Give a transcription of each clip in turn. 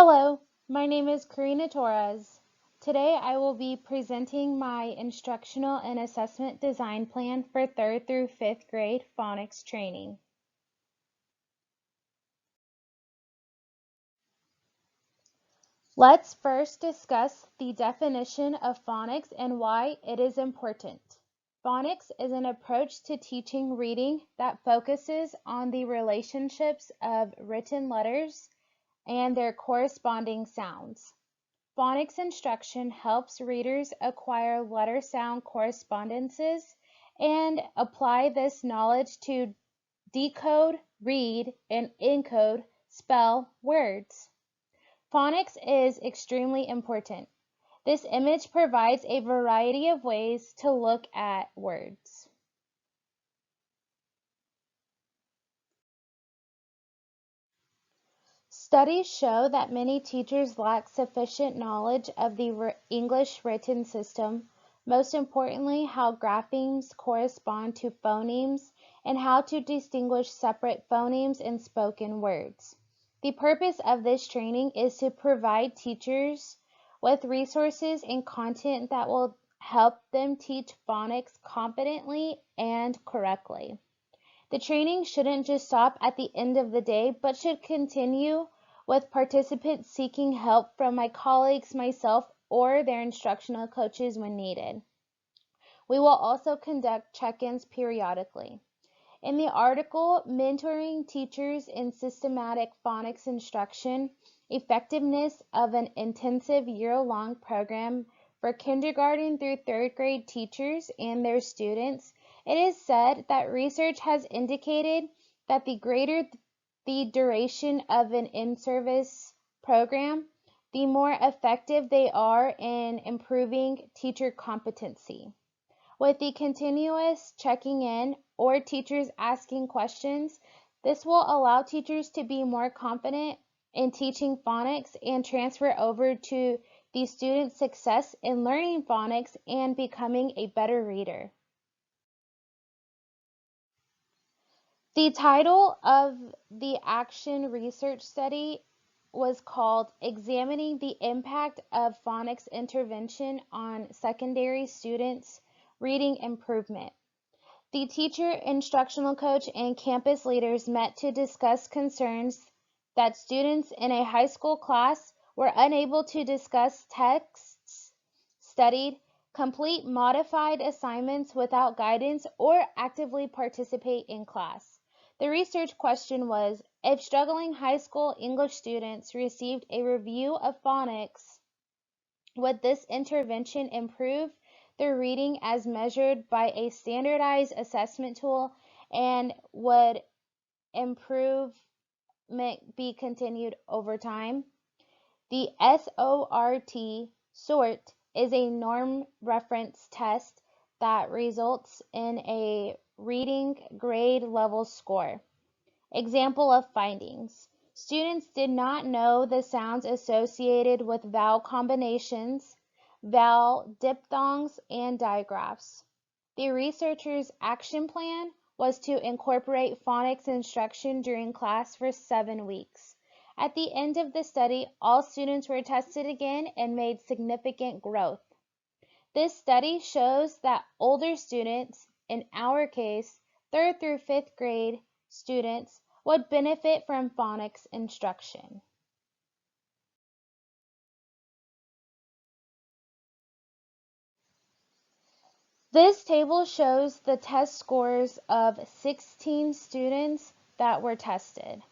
Hello, my name is Corina Torres. Today I will be presenting my instructional and assessment design plan for 3rd through 5th grade phonics training. Let's first discuss the definition of phonics and why it is important. Phonics is an approach to teaching reading that focuses on the relationships of written letters and their corresponding sounds. Phonics instruction helps readers acquire letter-sound correspondences and apply this knowledge to decode, read, and encode spell words. Phonics is extremely important. This image provides a variety of ways to look at words. Studies show that many teachers lack sufficient knowledge of the English written system, most importantly how graphemes correspond to phonemes and how to distinguish separate phonemes in spoken words. The purpose of this training is to provide teachers with resources and content that will help them teach phonics competently and correctly. The training shouldn't just stop at the end of the day, but should continue with participants seeking help from my colleagues, myself, or their instructional coaches when needed. We will also conduct check-ins periodically. In the article, Mentoring Teachers in Systematic Phonics Instruction, Effectiveness of an Intensive Year-Long Program for Kindergarten through 3rd grade teachers and their students, it is said that research has indicated that the greater the duration of an in-service program, the more effective they are in improving teacher competency. With the continuous checking in or teachers asking questions, this will allow teachers to be more confident in teaching phonics and transfer over to the student's success in learning phonics and becoming a better reader. The title of the action research study was called Examining the Impact of Phonics Intervention on Secondary Students' Reading Improvement. The teacher, instructional coach, and campus leaders met to discuss concerns that students in a high school class were unable to discuss texts studied, complete modified assignments without guidance, or actively participate in class. The research question was, if struggling high school English students received a review of phonics, would this intervention improve their reading as measured by a standardized assessment tool, and would improvement be continued over time? The SORT is a norm reference test that results in a reading grade level score. Example of findings. Students did not know the sounds associated with vowel combinations, vowel diphthongs, and digraphs. The researchers' action plan was to incorporate phonics instruction during class for 7 weeks. At the end of the study, all students were tested again and made significant growth. This study shows that older students, in our case, 3rd through 5th grade students, would benefit from phonics instruction. This table shows the test scores of 16 students that were tested.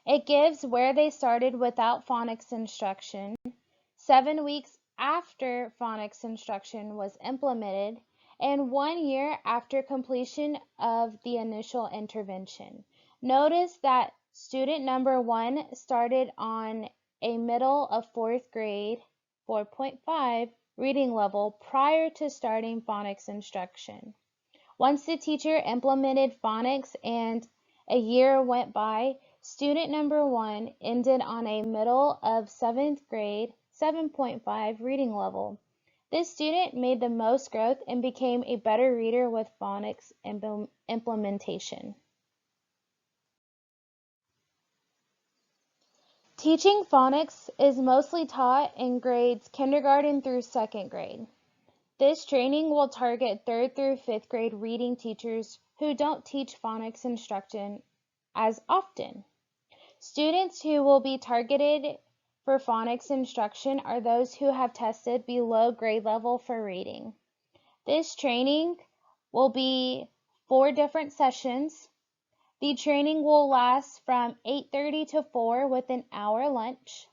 It gives where they started without phonics instruction, 7 weeks after phonics instruction was implemented, and 1 year after completion of the initial intervention. Notice that student number 1 started on a middle of 4th grade, 4.5 reading level prior to starting phonics instruction. Once the teacher implemented phonics and a year went by, student number 1 ended on a middle of 7th grade, 7.5 reading level. This student made the most growth and became a better reader with phonics implementation. Teaching phonics is mostly taught in grades kindergarten through 2nd grade. This training will target 3rd through 5th grade reading teachers who don't teach phonics instruction as often. Students who will be targeted for phonics instruction are those who have tested below grade level for reading. This training will be 4 different sessions. The training will last from 8:30 to 4 with an hour lunch.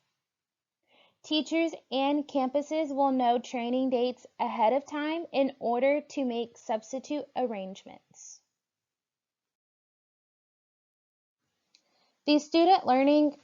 Teachers and campuses will know training dates ahead of time in order to make substitute arrangements. The student learning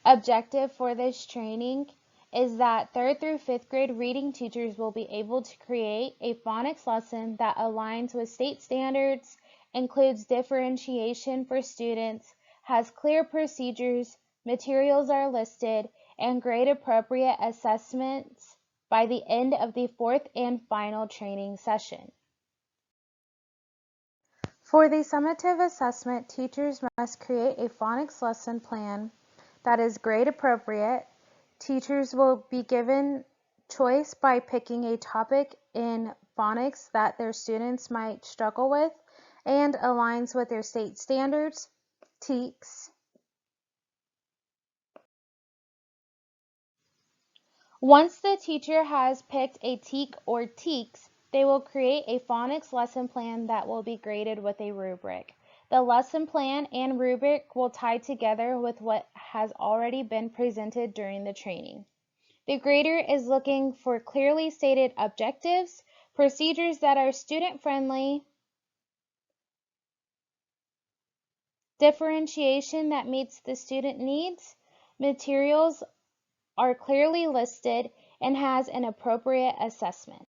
objective for this training is that 3rd through 5th grade reading teachers will be able to create a phonics lesson that aligns with state standards, includes differentiation for students, has clear procedures, materials are listed, and grade appropriate assessments by the end of the 4th and final training session. For the summative assessment, teachers must create a phonics lesson plan that is grade appropriate. Teachers will be given choice by picking a topic in phonics that their students might struggle with and aligns with their state standards, TEKS. Once the teacher has picked a TEK or TEKS, they will create a phonics lesson plan that will be graded with a rubric. The lesson plan and rubric will tie together with what has already been presented during the training. The grader is looking for clearly stated objectives, procedures that are student-friendly, differentiation that meets the student needs, materials are clearly listed, and has an appropriate assessment.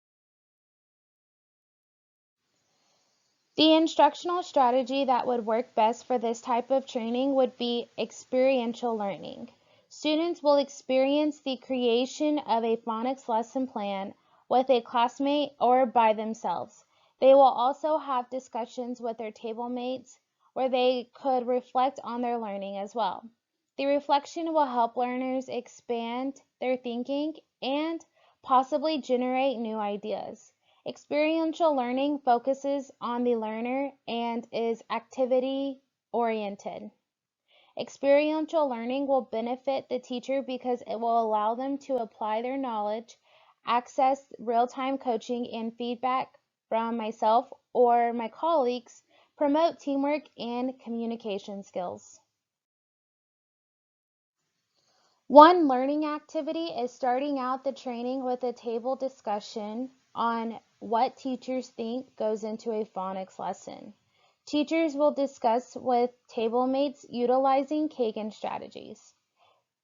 The instructional strategy that would work best for this type of training would be experiential learning. Students will experience the creation of a phonics lesson plan with a classmate or by themselves. They will also have discussions with their table mates where they could reflect on their learning as well. The reflection will help learners expand their thinking and possibly generate new ideas. Experiential learning focuses on the learner and is activity-oriented. Experiential learning will benefit the teacher because it will allow them to apply their knowledge, access real-time coaching and feedback from myself or my colleagues, promote teamwork and communication skills. One learning activity is starting out the training with a table discussion on what teachers think goes into a phonics lesson. Teachers will discuss with table mates utilizing Kagan strategies.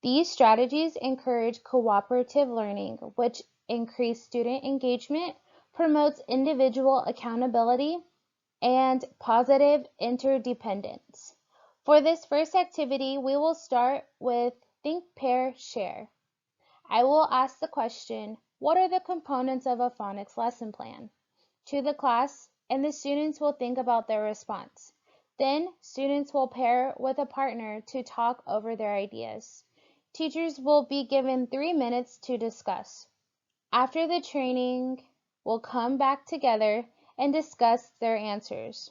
These strategies encourage cooperative learning, which increase student engagement, promotes individual accountability, and positive interdependence. For this first activity, we will start with Think, Pair, Share. I will ask the question, what are the components of a phonics lesson plan? To the class, and the students will think about their response. Then, students will pair with a partner to talk over their ideas. Teachers will be given 3 minutes to discuss. After the training, will come back together and discuss their answers.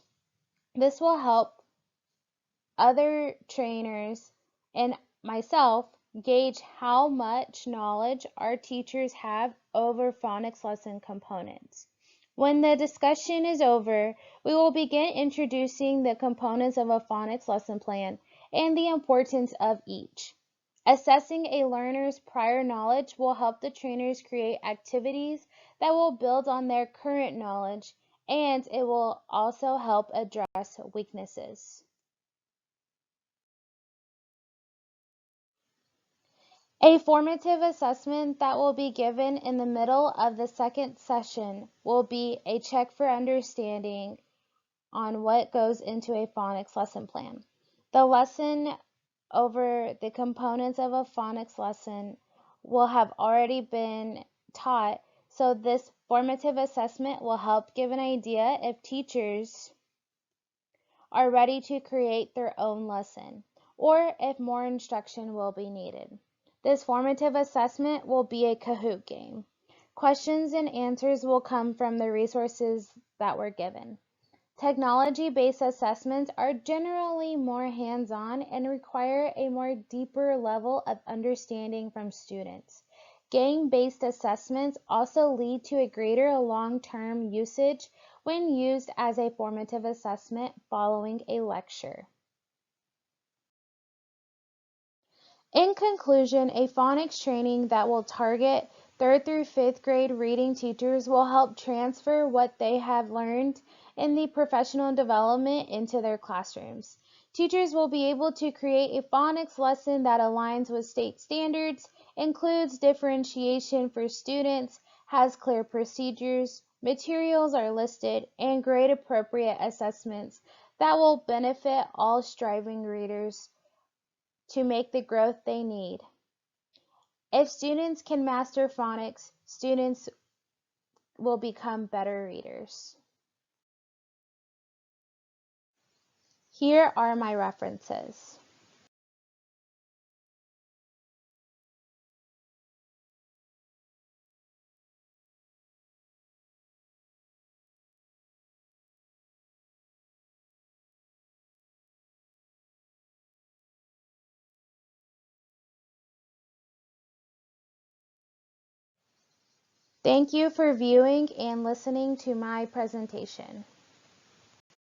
This will help other trainers and myself gauge how much knowledge our teachers have over phonics lesson components. When the discussion is over, we will begin introducing the components of a phonics lesson plan and the importance of each. Assessing a learner's prior knowledge will help the trainers create activities that will build on their current knowledge, and it will also help address weaknesses. A formative assessment that will be given in the middle of the second session will be a check for understanding on what goes into a phonics lesson plan. The lesson over the components of a phonics lesson will have already been taught, so this formative assessment will help give an idea if teachers are ready to create their own lesson. or if more instruction will be needed. This formative assessment will be a Kahoot game. Questions and answers will come from the resources that were given. Technology-based assessments are generally more hands-on and require a more deeper level of understanding from students. Game-based assessments also lead to a greater long-term usage when used as a formative assessment following a lecture. In conclusion, a phonics training that will target 3rd through 5th grade reading teachers will help transfer what they have learned in the professional development into their classrooms. Teachers will be able to create a phonics lesson that aligns with state standards, includes differentiation for students, has clear procedures, materials are listed, and grade appropriate assessments that will benefit all striving readers to make the growth they need. If students can master phonics, students will become better readers. Here are my references. Thank you for viewing and listening to my presentation.